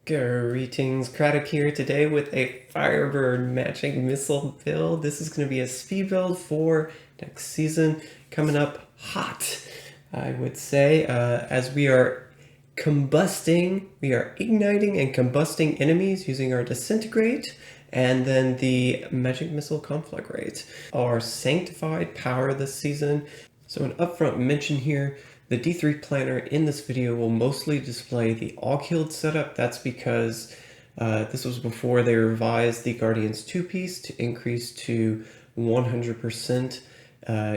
Greetings, Craddock here today with a Firebird matching missile build. This is going to be a speed build for next season, coming up hot, I would say, as we are igniting and combusting enemies using our Disintegrate, and then the Magic Missile Conflagrate, our sanctified power this season. So an upfront mention here, the D3 planner in this video will mostly display the Aughild setup. That's because this was before they revised the Guardian's 2-piece to increase to 100%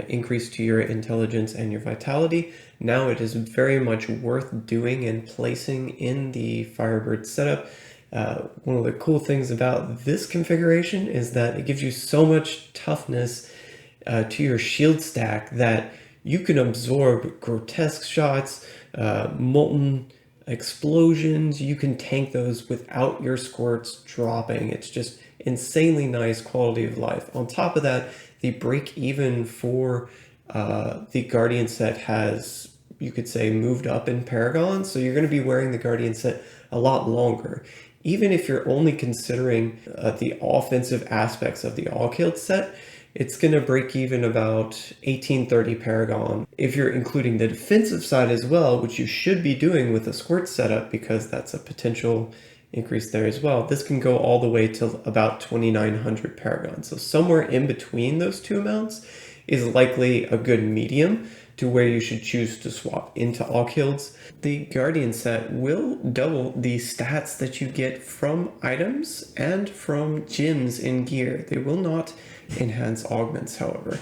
increase to your intelligence and your vitality. Now it is very much worth doing and placing in the Firebird setup. One of the cool things about this configuration is that it gives you so much toughness to your shield stack that you can absorb grotesque shots, molten explosions. You can tank those without your squirts dropping. It's just insanely nice quality of life. On top of that, the break even for the Guardian set has, you could say, moved up in Paragon. So you're going to be wearing the Guardian set a lot longer. Even if you're only considering the offensive aspects of the Aughild set, it's going to break even about 1830 Paragon. If you're including the defensive side as well, which you should be doing with a Squirt setup because that's a potential increase there as well, this can go all the way to about 2900 Paragon. So somewhere in between those two amounts is likely a good medium to where you should choose to swap into Aughild's. The Guardian set will double the stats that you get from items and from gems in gear. They will not enhance augments, however.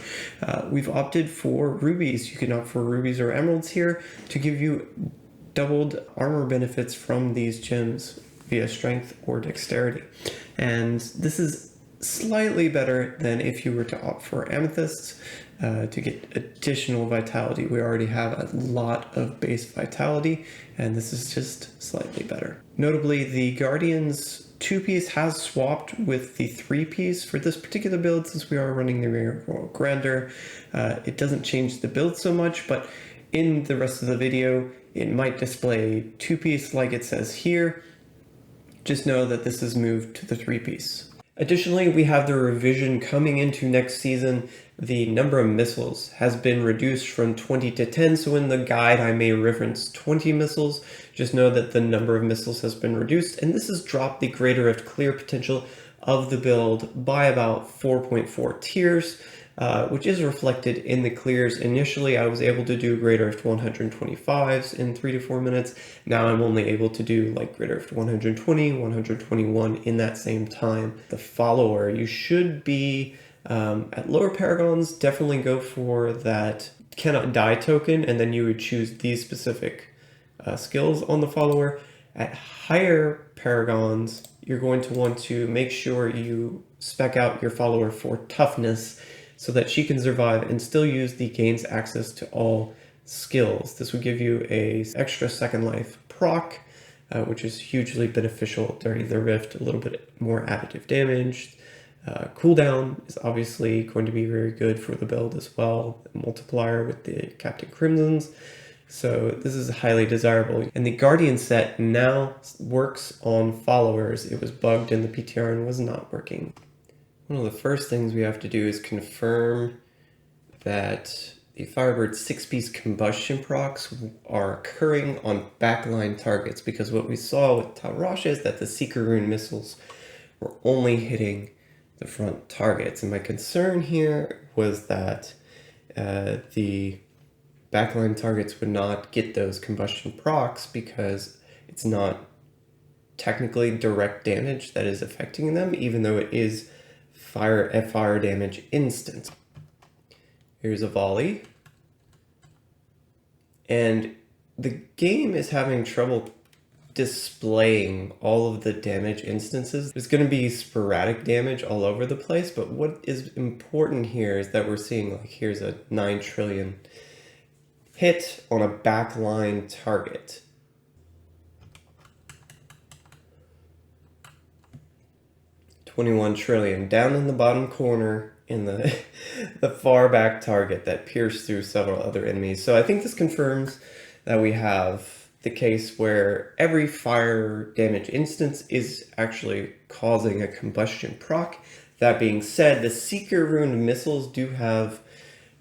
We've opted for rubies. You can opt for rubies or emeralds here to give you doubled armor benefits from these gems via strength or dexterity. And this is slightly better than if you were to opt for amethysts to get additional vitality. We already have a lot of base vitality, and this is just slightly better. Notably, the Guardian's 2-piece has swapped with the 3-piece for this particular build since we are running the Ring of Royal Grandeur. It doesn't change the build so much, but in the rest of the video, it might display 2-piece like it says here. Just know that this is moved to the 3-piece. Additionally, we have the revision coming into next season. The number of missiles has been reduced from 20 to 10, so in the guide I may reference 20 missiles. Just know that the number of missiles has been reduced, and this has dropped the Greater Rift clear potential of the build by about 4.4 tiers, which is reflected in the clears. Initially, I was able to do Greater Rift 125s in 3 to 4 minutes. Now I'm only able to do like Greater Rift 120, 121 in that same time. The follower, you should be at lower paragons, definitely go for that cannot die token, and then you would choose these specific skills on the follower. At higher paragons, you're going to want to make sure you spec out your follower for toughness so that she can survive and still use the gains access to all skills. This would give you a extra second life proc, which is hugely beneficial during the rift, a little bit more additive damage. Cooldown is obviously going to be very good for the build as well. Multiplier with the Captain Crimsons. So this is highly desirable. And the Guardian set now works on followers. It was bugged in the PTR and was not working. One of the first things we have to do is confirm that the Firebird 6-piece combustion procs are occurring on backline targets, because what we saw with Tarasha is that the Seeker Rune missiles were only hitting the front targets. And my concern here was that the backline targets would not get those combustion procs because it's not technically direct damage that is affecting them, even though it is fire damage instant. Here's a volley. And the game is having trouble displaying all of the damage instances. There's going to be sporadic damage all over the place, but what is important here is that we're seeing, like, here's a 9 trillion hit on a backline target. $21 trillion down in the bottom corner in the far back target that pierced through several other enemies. So I think this confirms that we have the case where every fire damage instance is actually causing a combustion proc. That being said, the Seeker Rune missiles do have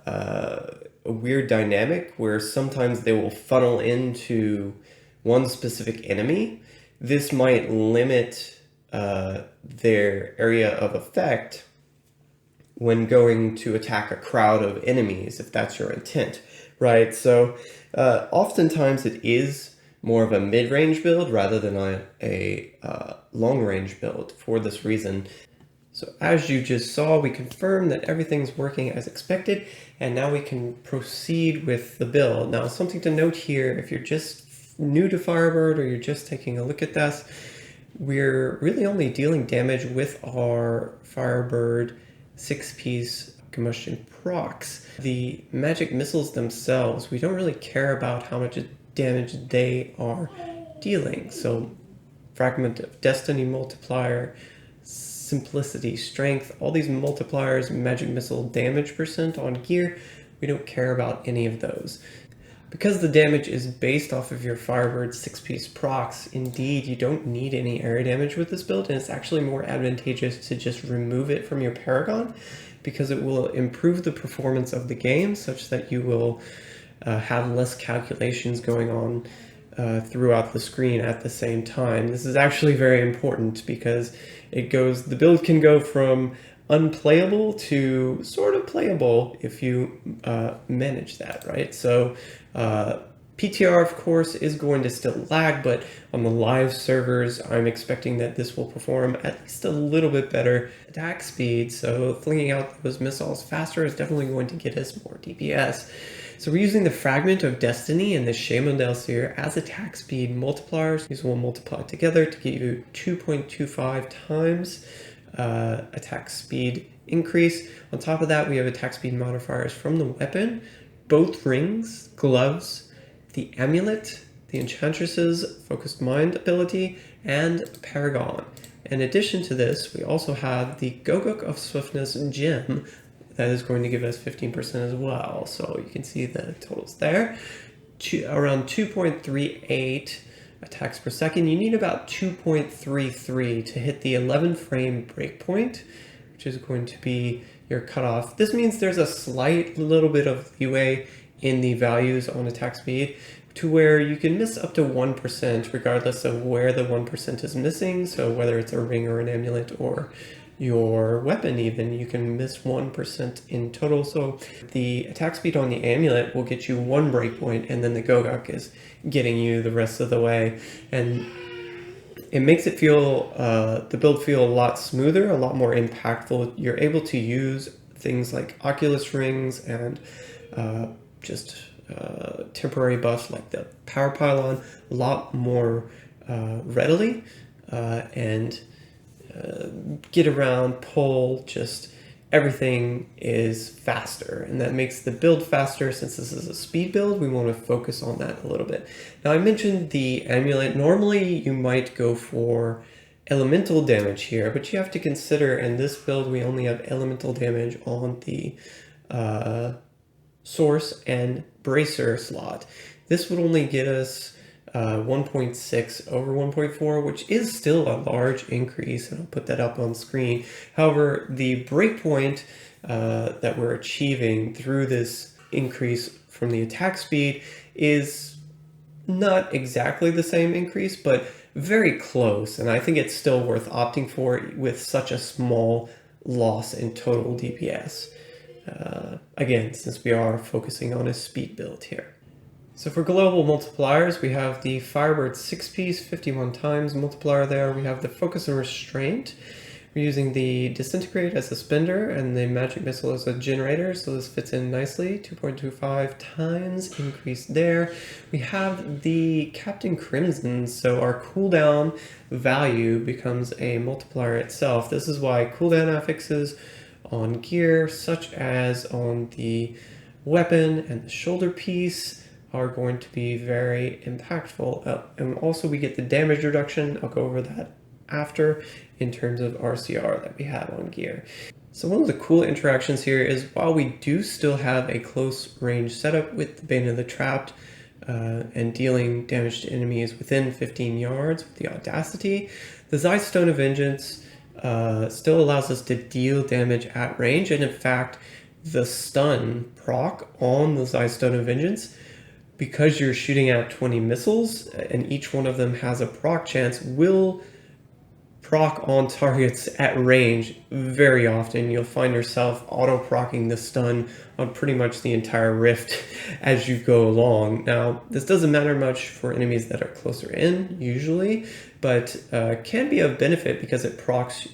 a weird dynamic where sometimes they will funnel into one specific enemy. This might limit their area of effect when going to attack a crowd of enemies, if that's your intent, right? So oftentimes it is more of a mid-range build rather than a long-range build for this reason. So as you just saw, we confirmed that everything's working as expected, and now we can proceed with the build. Now, something to note here, if you're just new to Firebird or you're just taking a look at this, we're really only dealing damage with our Firebird 6-piece combustion procs. The magic missiles themselves, we don't really care about how much damage they are dealing. So Fragment of Destiny multiplier, Simplicity, Strength, all these multipliers, magic missile damage percent on gear, we don't care about any of those. Because the damage is based off of your Firebird 6-piece procs, indeed, you don't need any area damage with this build, and it's actually more advantageous to just remove it from your Paragon, because it will improve the performance of the game such that you will have less calculations going on throughout the screen at the same time. This is actually very important because the build can go from unplayable to sort of playable if you manage that, right? So PTR, of course, is going to still lag, but on the live servers, I'm expecting that this will perform at least a little bit better attack speed. So flinging out those missiles faster is definitely going to get us more DPS. So we're using the Fragment of Destiny and the Shaman Delseer as attack speed multipliers. These will multiply together to give you 2.25 times attack speed increase. On top of that, we have attack speed modifiers from the weapon, both rings, gloves, the amulet, the Enchantress's Focused Mind ability, and Paragon. In addition to this, we also have the Gogok of Swiftness gem that is going to give us 15% as well. So you can see the totals there. Around 2.38 attacks per second. You need about 2.33 to hit the 11 frame breakpoint, which is going to be your cutoff. This means there's a slight little bit of leeway in the values on attack speed to where you can miss up to 1% regardless of where the 1% is missing. So whether it's a ring or an amulet or your weapon even, you can miss 1% in total. So the attack speed on the amulet will get you 1 breakpoint, and then the Gogok is getting you the rest of the way. And it makes it feel, the build feel a lot smoother, a lot more impactful. You're able to use things like Oculus rings and temporary buffs like the power pylon a lot more readily, and get around, pull, just everything is faster, and that makes the build faster. Since this is a speed build, we want to focus on that a little bit. Now, I mentioned the amulet. Normally you might go for elemental damage here, but you have to consider in this build we only have elemental damage on the source and bracer slot. This would only get us 1.6 over 1.4, which is still a large increase, and I'll put that up on screen. However, the breakpoint that we're achieving through this increase from the attack speed is not exactly the same increase, but very close, and I think it's still worth opting for with such a small loss in total DPS. Again, since we are focusing on a speed build here. So for global multipliers, we have the Firebird 6-piece 51 times multiplier there. We have the Focus and Restraint. We're using the Disintegrate as a spender and the Magic Missile as a generator, so this fits in nicely. 2.25 times increase there. We have the Captain Crimson, so our cooldown value becomes a multiplier itself. This is why cooldown affixes on gear, such as on the weapon and the shoulder piece, are going to be very impactful. And also we get the damage reduction. I'll go over that after in terms of RCR that we have on gear. So one of the cool interactions here is while we do still have a close range setup with the Bane of the Trapped and dealing damage to enemies within 15 yards with the Audacity. The Stone of Vengeance still allows us to deal damage at range, and in fact, the stun proc on the Stone of Vengeance, because you're shooting at 20 missiles and each one of them has a proc chance, will proc on targets at range very often. You'll find yourself auto-procking the stun on pretty much the entire rift as you go along. Now, this doesn't matter much for enemies that are closer in, usually, but can be of benefit because it procs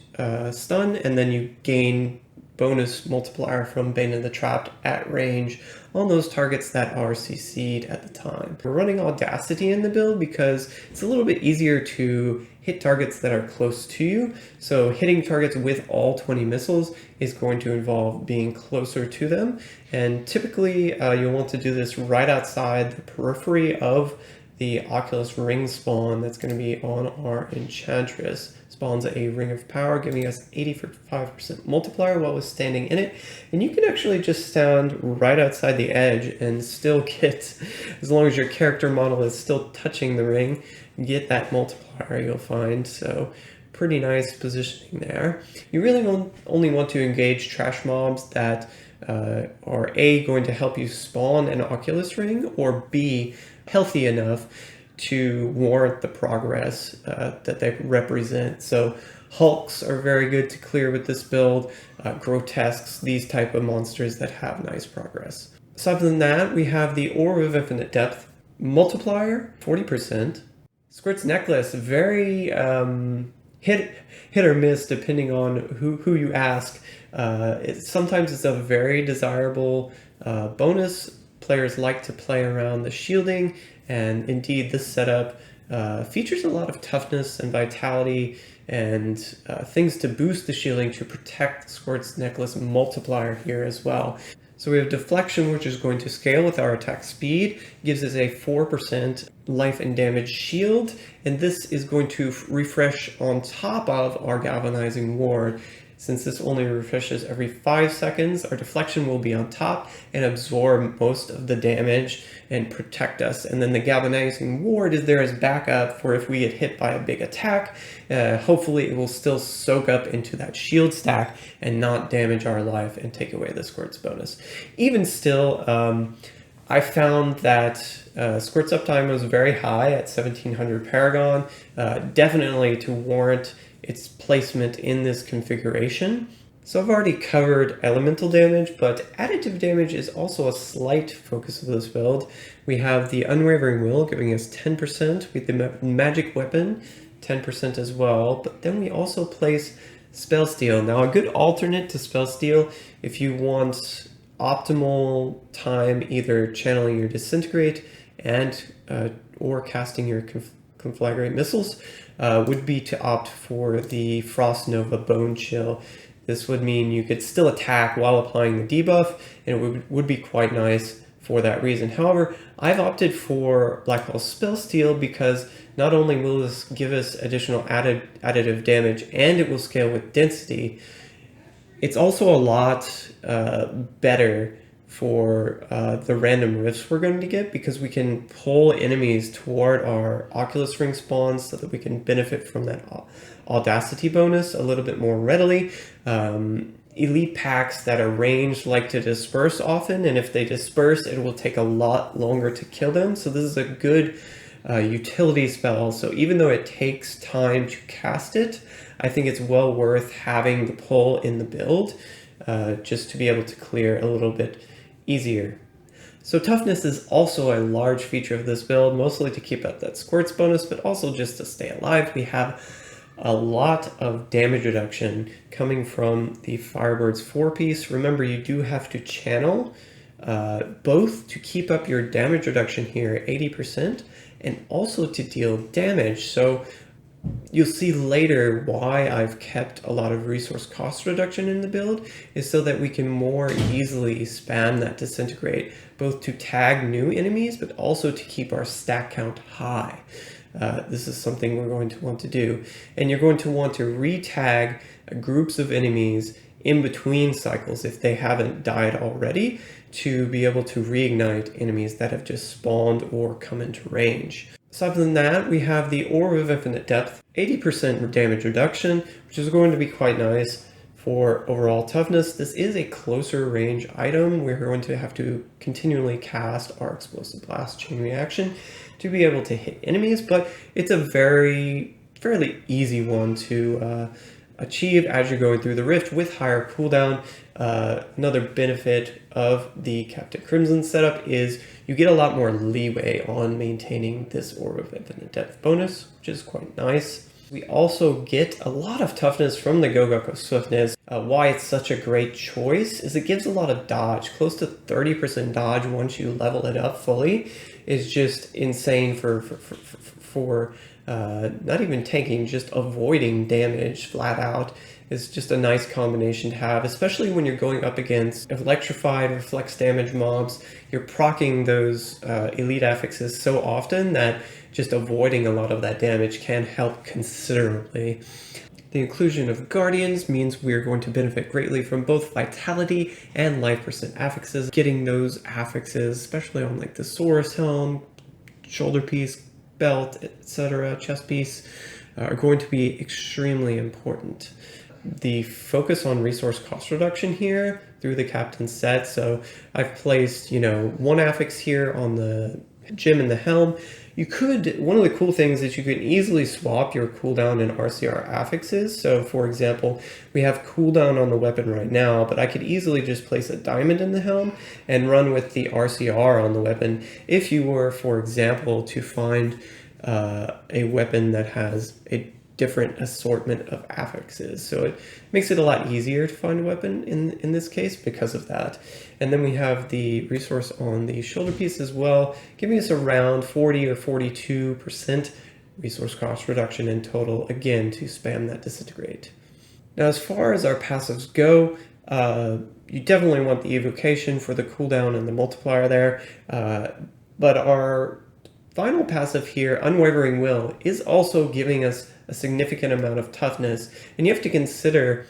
stun, and then you gain bonus multiplier from Bane and the Trapped at range on those targets that are CC'd at the time. We're running Audacity in the build because it's a little bit easier to hit targets that are close to you. So hitting targets with all 20 missiles is going to involve being closer to them. And typically you'll want to do this right outside the periphery of the Oculus ring spawn that's going to be on our Enchantress. Spawns a ring of power, giving us 85% multiplier while we're standing in it. And you can actually just stand right outside the edge and still get, as long as your character model is still touching the ring, get that multiplier, you'll find. So pretty nice positioning there. You really only want to engage trash mobs that are A, going to help you spawn an Oculus ring, or B, healthy enough to warrant the progress that they represent. So Hulks are very good to clear with this build, Grotesques, these type of monsters that have nice progress. Aside from that, we have the Orb of Infinite Depth multiplier, 40%. Squirt's Necklace, very hit or miss depending on who you ask. Sometimes it's a very desirable bonus. Players like to play around the shielding, and indeed this setup features a lot of toughness and vitality and things to boost the shielding to protect Squirt's Necklace multiplier here as well. So we have Deflection, which is going to scale with our attack speed, gives us a 4% life and damage shield, and this is going to refresh on top of our Galvanizing Ward. Since this only refreshes every 5 seconds, our Deflection will be on top and absorb most of the damage and protect us. And then the Galvanizing Ward is there as backup for if we get hit by a big attack. Hopefully it will still soak up into that shield stack and not damage our life and take away the Squirt's bonus. Even still, I found that Squirt's uptime was very high at 1700 Paragon, definitely to warrant its placement in this configuration. So I've already covered elemental damage, but additive damage is also a slight focus of this build. We have the Unwavering Will giving us 10%, with the Magic Weapon 10% as well, but then we also place Spell Steal. Now a good alternate to Spell Steal if you want optimal time either channeling your Disintegrate and or casting your Conflagrate missiles would be to opt for the Frost Nova Bone Chill. This would mean you could still attack while applying the debuff, and it would be quite nice for that reason. However, I've opted for Black Hole Spell Steal because not only will this give us additional additive damage and it will scale with density, it's also a lot better for the random rifts we're going to get, because we can pull enemies toward our Oculus Ring spawns so that we can benefit from that Audacity bonus a little bit more readily. Elite packs that are ranged like to disperse often, and if they disperse, it will take a lot longer to kill them. So this is a good utility spell. So even though it takes time to cast it, I think it's well worth having the pull in the build just to be able to clear a little bit easier. So Toughness is also a large feature of this build, mostly to keep up that Squirt's bonus, but also just to stay alive. We have a lot of damage reduction coming from the Firebird's 4-piece. Remember, you do have to channel both to keep up your damage reduction here at 80% and also to deal damage. So you'll see later why I've kept a lot of resource cost reduction in the build is so that we can more easily spam that Disintegrate, both to tag new enemies, but also to keep our stack count high. this is something we're going to want to do. And you're going to want to re-tag groups of enemies in between cycles if they haven't died already, to be able to reignite enemies that have just spawned or come into range. Aside from that, we have the Orb of Infinite Depth, 80% damage reduction, which is going to be quite nice for overall toughness. This is a closer range item. We're going to have to continually cast our Explosive Blast Chain Reaction to be able to hit enemies, but it's a fairly easy one to achieve as you're going through the rift with higher cooldown. Another benefit of the Captain Crimson setup is you get a lot more leeway on maintaining this Orb of Infinite Depth bonus, which is quite nice. We also get a lot of toughness from the Gogoku Swiftness. Why it's such a great choice is it gives a lot of dodge. Close to 30% dodge once you level it up fully is just insane for not even tanking, just avoiding damage flat out. Is just a nice combination to have, especially when you're going up against electrified reflex damage mobs. You're proccing those elite affixes so often that just avoiding a lot of that damage can help considerably. The inclusion of Guardians means we're going to benefit greatly from both vitality and life percent affixes. Getting those affixes, especially on like the Saurus helm, shoulder piece, belt, etc., chest piece, are going to be extremely important. The focus on resource cost reduction here through the captain's set. So I've placed, one affix here on the gem and the helm. One of the cool things is you can easily swap your cooldown and RCR affixes. So for example, we have cooldown on the weapon right now, but I could easily just place a diamond in the helm and run with the RCR on the weapon if you were, for example, to find a weapon that has a different assortment of affixes. So it makes it a lot easier to find a weapon in this case because of that. And then we have the resource on the shoulder piece as well, giving us around 40 or 42% resource cost reduction in total, again, to spam that disintegrate. Now, as far as our passives go, you definitely want the evocation for the cooldown and the multiplier there, but our final passive here, Unwavering Will, is also giving us a significant amount of toughness. And you have to consider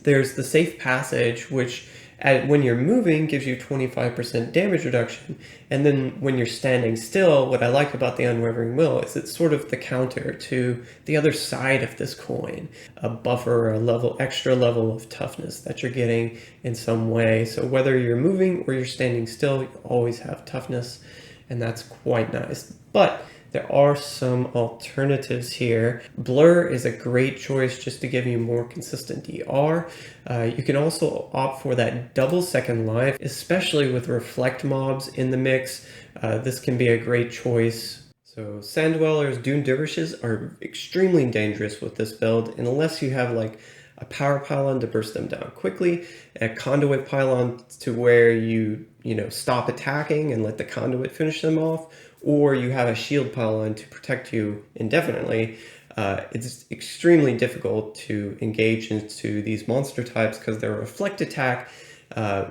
there's the Safe Passage, which when you're moving gives you 25% damage reduction. And then when you're standing still, what I like about the Unwavering Will is it's sort of the counter to the other side of this coin, a buffer, extra level of toughness that you're getting in some way. So whether you're moving or you're standing still, you always have toughness, and that's quite nice. But there are some alternatives here. Blur is a great choice just to give you more consistent DR. You can also opt for that double second life, especially with reflect mobs in the mix. This can be a great choice. So Sand Dwellers, Dune Dervishes are extremely dangerous with this build unless you have like a power pylon to burst them down quickly, a conduit pylon to where you stop attacking and let the conduit finish them off, or you have a shield pylon to protect you indefinitely. It's extremely difficult to engage into these monster types because their reflect attack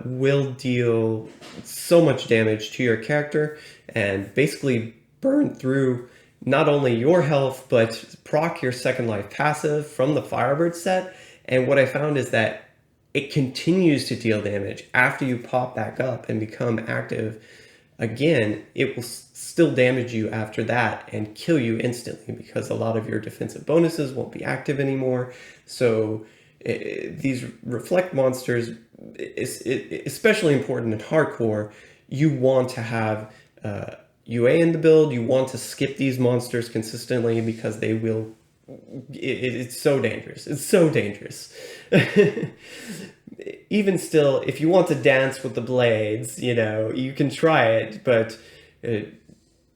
will deal so much damage to your character and basically burn through not only your health, but proc your second life passive from the Firebird set. And what I found is that it continues to deal damage after you pop back up and become active again. It will still damage you after that and kill you instantly because a lot of your defensive bonuses won't be active anymore. So these reflect monsters, especially important in hardcore, you want to have UA in the build. You want to skip these monsters consistently because they will. It's so dangerous. It's so dangerous. Even still, if you want to dance with the blades, you can try it, but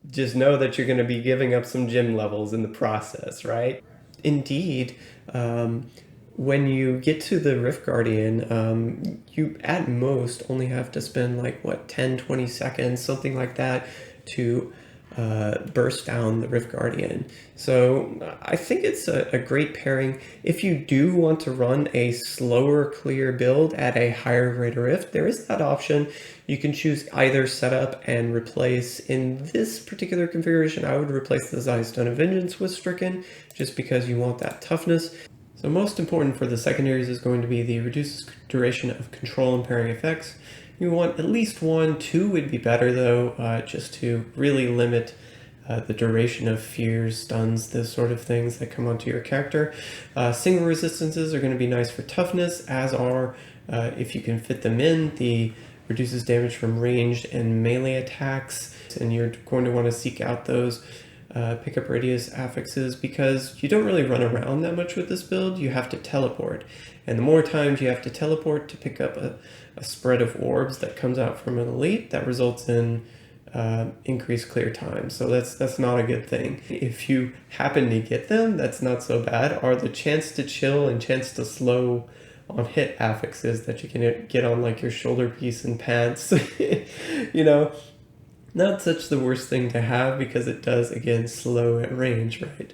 just know that you're going to be giving up some gem levels in the process, right? Indeed, when you get to the Rift Guardian, you at most only have to spend 10-20 seconds, something like that, to burst down the Rift Guardian. So I think it's a great pairing. If you do want to run a slower clear build at a higher rate of Rift, there is that option. You can choose either setup and replace. In this particular configuration, I would replace the Zystone of Vengeance with Stricken, just because you want that toughness. So most important for the secondaries is going to be the reduces duration of control and pairing effects. You want at least 1, 2 would be better though, just to really limit the duration of fears, stuns, those sort of things that come onto your character. Single resistances are going to be nice for toughness, as are, if you can fit them in, the reduces damage from ranged and melee attacks, and you're going to want to seek out those pickup radius affixes because you don't really run around that much with this build. You have to teleport, and the more times you have to teleport to pick up a spread of orbs that comes out from an elite, that results in increased clear time. So that's not a good thing. If you happen to get them, that's not so bad. Are the chance to chill and chance to slow on hit affixes that you can get on like your shoulder piece and pants. You know, not such the worst thing to have because it does, again, slow at range, right?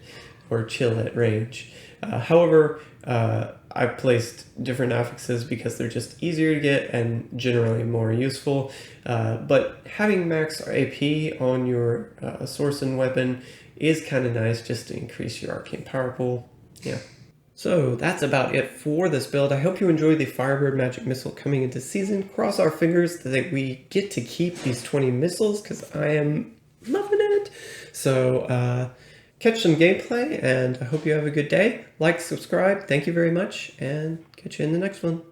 Or chill at range. However, I've placed different affixes because they're just easier to get and generally more useful. But having max AP on your source and weapon is kind of nice just to increase your arcane power pool. Yeah. So that's about it for this build. I hope you enjoy the Firebird magic missile coming into season. Cross our fingers that we get to keep these 20 missiles because I am loving it. So catch some gameplay and I hope you have a good day. Like, subscribe. Thank you very much and catch you in the next one.